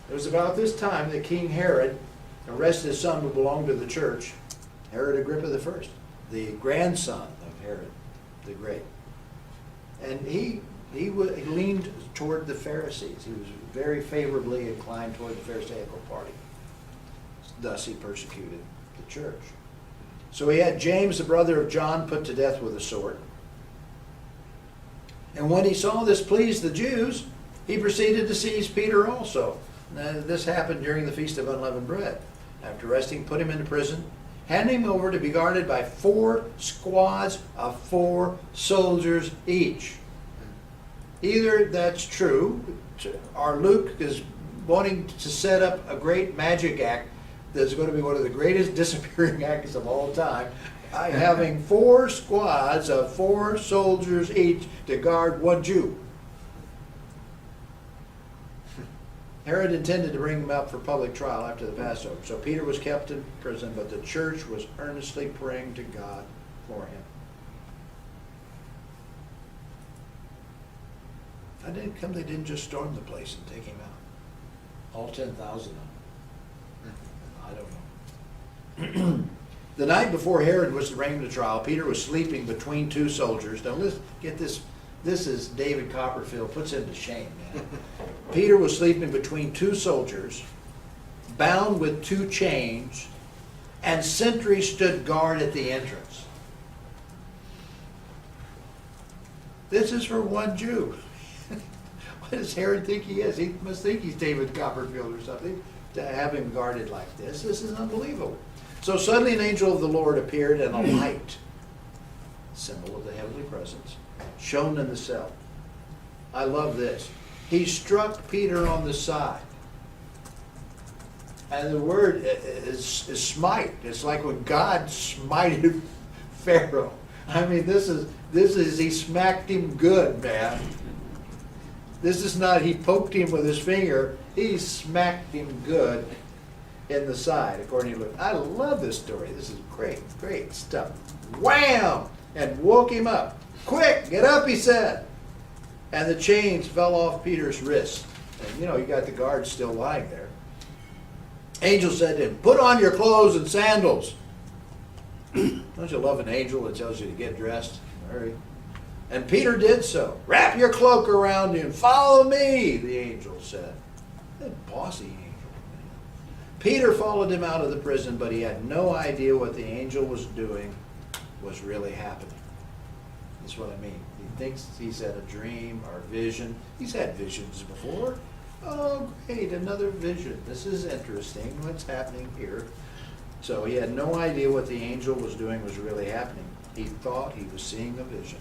It was about this time that King Herod arrested his son who belonged to the church, Herod Agrippa I, the grandson of Herod the Great. And he leaned toward the Pharisees. He was very favorably inclined toward the Pharisaical party. Thus he persecuted the church. So he had James, the brother of John, put to death with a sword. And when he saw this pleased the Jews, he proceeded to seize Peter also. Now, this happened during the Feast of Unleavened Bread. After arresting, put him into prison, handing him over to be guarded by 4 squads of 4 soldiers each. Either that's true, or Luke is wanting to set up a great magic act that's going to be one of the greatest disappearing acts of all time, by having 4 squads of 4 soldiers each to guard 1 Jew. Herod intended to bring him up for public trial after the Passover. So Peter was kept in prison, but the church was earnestly praying to God for him. How did it come they didn't just storm the place and take him out? All 10,000 of them. I don't know. The night before Herod was to bring him to trial, Peter was sleeping between 2 soldiers. Now let's get this. This is David Copperfield, puts him to shame, man. Peter was sleeping between 2 soldiers, bound with 2 chains, and sentries stood guard at the entrance. This is for 1 Jew. What does Herod think he is? He must think he's David Copperfield or something to have him guarded like this. This is unbelievable. So suddenly an angel of the Lord appeared, and a light, symbol of the heavenly presence, shone in the cell. I love this. He struck Peter on the side. And the word is smite. It's like when God smited Pharaoh. I mean, this is he smacked him good, man. This is not he poked him with his finger. He smacked him good in the side, according to Luke. I love this story. This is great, great stuff. Wham! And woke him up. Quick, get up, he said. And the chains fell off Peter's wrists. And you got the guards still lying there. Angel said to him, put on your clothes and sandals. Don't you love an angel that tells you to get dressed? Hurry. And Peter did so. Wrap your cloak around you and follow me, the angel said. That bossy angel. Peter followed him out of the prison, but he had no idea what the angel was doing was really happening. That's what I mean. He thinks he's had a dream or vision. He's had visions before. Oh, great, another vision. This is interesting. What's happening here? So he had no idea what the angel was doing was really happening. He thought he was seeing a vision.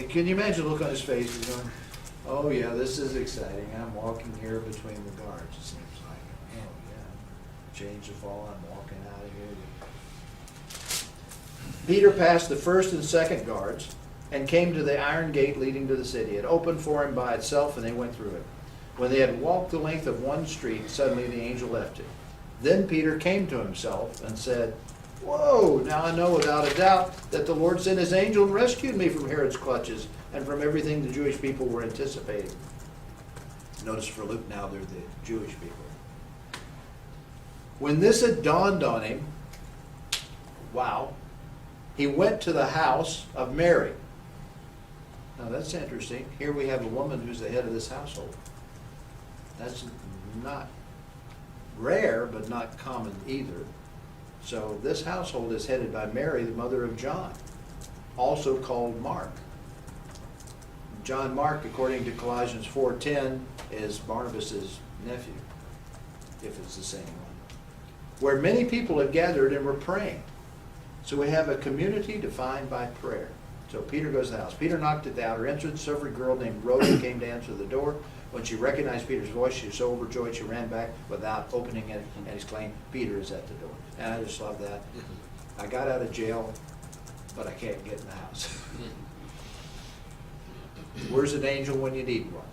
Can you imagine the look on his face? He's going, oh yeah, this is exciting. I'm walking here between the guards, it seems like. Oh yeah, chains are falling, I'm walking out of here. Peter passed the first and second guards and came to the iron gate leading to the city. It opened for him by itself, and they went through it. When they had walked the length of 1 street, suddenly the angel left it. Then Peter came to himself and said, whoa, now I know without a doubt that the Lord sent his angel and rescued me from Herod's clutches and from everything the Jewish people were anticipating. Notice for Luke now they're the Jewish people. When this had dawned on him, wow, he went to the house of Mary. Now that's interesting. Here we have a woman who's the head of this household. That's not rare, but not common either. So this household is headed by Mary, the mother of John, also called Mark. John Mark, according to Colossians 4:10, is Barnabas' nephew, if it's the same one. Where many people had gathered and were praying. So we have a community defined by prayer. So Peter goes to the house. Peter knocked at the outer entrance. A servant girl named Rhoda came to answer the door. When she recognized Peter's voice, she was so overjoyed she ran back without opening it and exclaimed, Peter is at the door. And I just love that. I got out of jail, but I can't get in the house. Where's an angel when you need one?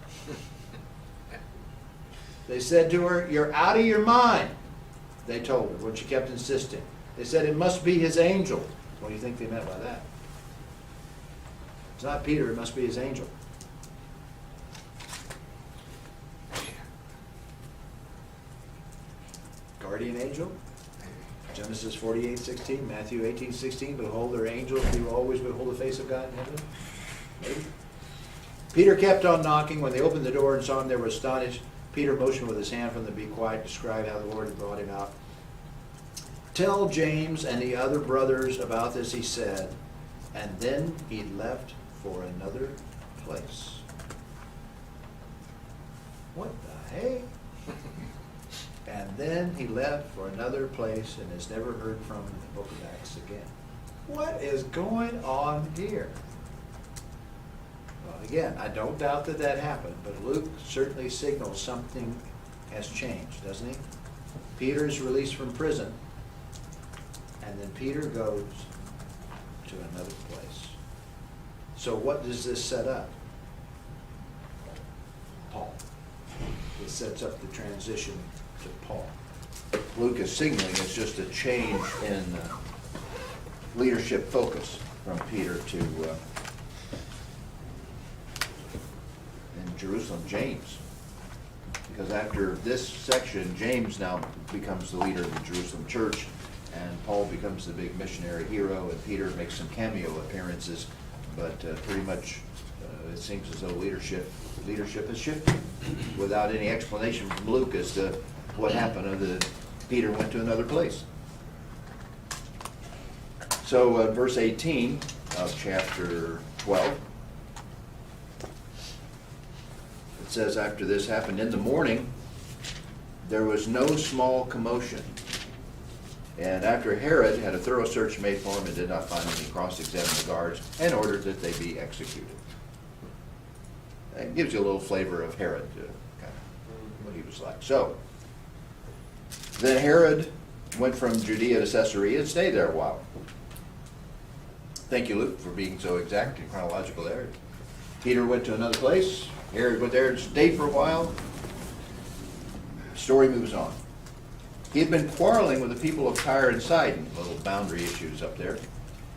They said to her, you're out of your mind, they told her when she kept insisting. They said it must be his angel. What do you think they meant by that? It's not Peter, it must be his angel. guardian angel. Genesis 48:16, Matthew 18:16, behold, their angels do always behold the face of God in heaven. Maybe. Peter kept on knocking. When they opened the door and saw him, they were astonished. Peter motioned with his hand from them to be quiet, described how the Lord had brought him out. Tell James and the other brothers about this, he said, and then he left for another place. What the hey? And then he left for another place and is never heard from in the book of Acts again. What is going on here? Well, again, I don't doubt that that happened, but Luke certainly signals something has changed, doesn't he? Peter is released from prison, and then Peter goes to another place. So what does this set up? Paul. It sets up the transition to Paul. Luke is signaling it's just a change in leadership focus from Peter to in Jerusalem, James. Because after this section, James now becomes the leader of the Jerusalem church, and Paul becomes the big missionary hero, and Peter makes some cameo appearances, but pretty much it seems as though leadership has shifted without any explanation from Luke as to what happened. Peter went to another place. So verse 18 of chapter 12, it says, after this happened in the morning, there was no small commotion. And after Herod had a thorough search made for him and did not find him, he cross-examined the guards and ordered that they be executed. It gives you a little flavor of Herod, kind of what he was like. So, then Herod went from Judea to Caesarea and stayed there a while. Thank you, Luke, for being so exact and chronological there. Peter went to another place. Herod went there and stayed for a while. Story moves on. He had been quarreling with the people of Tyre and Sidon, little boundary issues up there.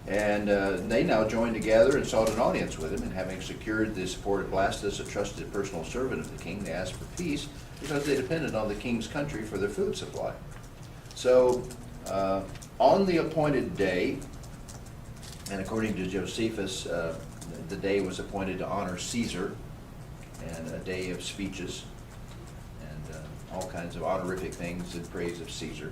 And they now joined together and sought an audience with him. And having secured the support of Blastus, a trusted personal servant of the king, they asked for peace because they depended on the king's country for their food supply. So on the appointed day, and according to Josephus, the day was appointed to honor Caesar, and a day of speeches and all kinds of honorific things in praise of Caesar.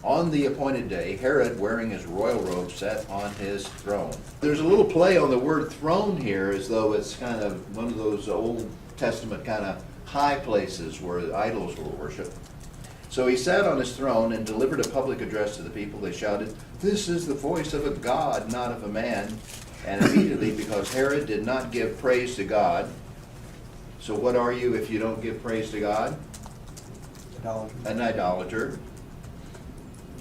On the appointed day, Herod, wearing his royal robe, sat on his throne. There's a little play on the word throne here, as though it's kind of one of those Old Testament kind of high places where idols were worshipped. So he sat on his throne and delivered a public address to the people. They shouted, "This is the voice of a God, not of a man." And immediately, because Herod did not give praise to God, so what are you if you don't give praise to God? An idolater.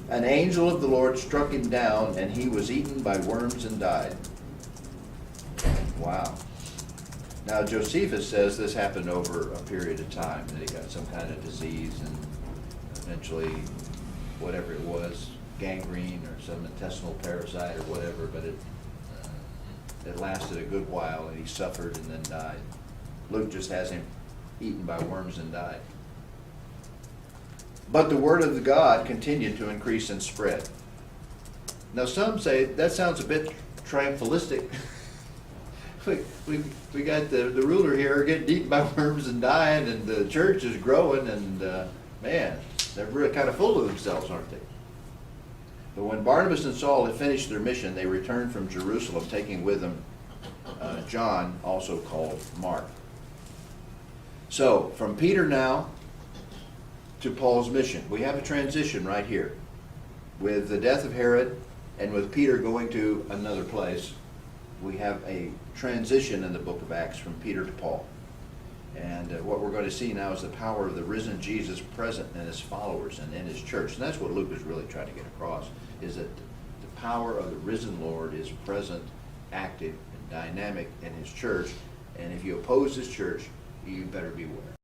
An angel of the Lord struck him down, and he was eaten by worms and died. Wow. Now Josephus says this happened over a period of time, that he got some kind of disease, and eventually, whatever it was, gangrene or some intestinal parasite or whatever, but it lasted a good while, and he suffered and then died. Luke just has him eaten by worms and died. But the word of the God continued to increase and spread. Now some say that sounds a bit triumphalistic. we got the ruler here getting eaten by worms and dying, and the church is growing, and man, they're really kind of full of themselves, aren't they? But when Barnabas and Saul had finished their mission, they returned from Jerusalem, taking with them John, also called Mark. So, from Peter now to Paul's mission. We have a transition right here. With the death of Herod and with Peter going to another place, we have a transition in the book of Acts from Peter to Paul. And what we're going to see now is the power of the risen Jesus present in his followers and in his church. And that's what Luke is really trying to get across, is that the power of the risen Lord is present, active, and dynamic in his church. And if you oppose his church, you better beware.